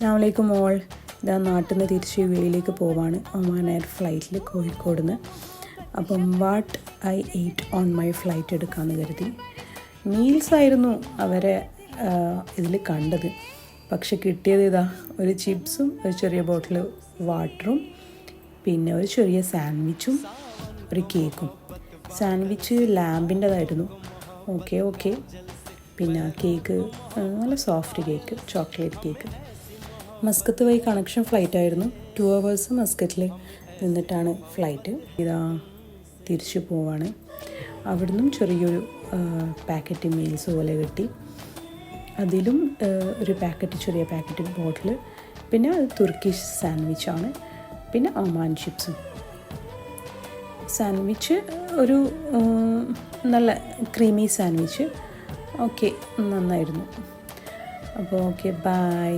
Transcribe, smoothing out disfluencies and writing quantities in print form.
അസ്സലാമലൈക്കും ഓൾ. ഇതാ നാട്ടിൽ നിന്ന് തിരിച്ച് യു എയിലേക്ക് പോവാണ് ഒമാൻ എയർ ഫ്ലൈറ്റിൽ കോഴിക്കോട് നിന്ന്. അപ്പം what I eat on my flight എടുക്കാമെന്ന് കരുതി. മീൽസ് ആയിരുന്നു അവരെ ഇതിൽ കണ്ടത്. പക്ഷെ കിട്ടിയത് ഇതാ ഒരു ചിപ്സും ഒരു ചെറിയ ബോട്ടിൽ വാട്ടറും പിന്നെ ഒരു ചെറിയ സാൻഡ്വിച്ചും ഒരു കേക്കും. സാൻഡ്വിച്ച് ലാമ്പിൻ്റെതായിരുന്നു. ഓക്കെ. പിന്നെ കേക്ക് നല്ല soft cake, chocolate cake. Muscat വഴി കണക്ഷൻ ഫ്ലൈറ്റായിരുന്നു. 2 hours മസ്കറ്റിൽ നിന്നിട്ടാണ് ഫ്ലൈറ്റ്. ഇതാ തിരിച്ചു പോവാണ്. അവിടുന്നും ചെറിയൊരു പാക്കറ്റ് മീൽസ് പോലെ കിട്ടി. അതിലും ഒരു ചെറിയ പാക്കറ്റ് ബോട്ടിൽ, പിന്നെ തുർക്കിഷ് സാൻഡ്വിച്ചാണ്, പിന്നെ ഒമാൻ ചിപ്സും. സാൻഡ്വിച്ച് ഒരു നല്ല ക്രീമി സാൻഡ്വിച്ച്. ഓക്കെ, നന്നായിരുന്നു. അപ്പോൾ ഓക്കെ, ബൈ.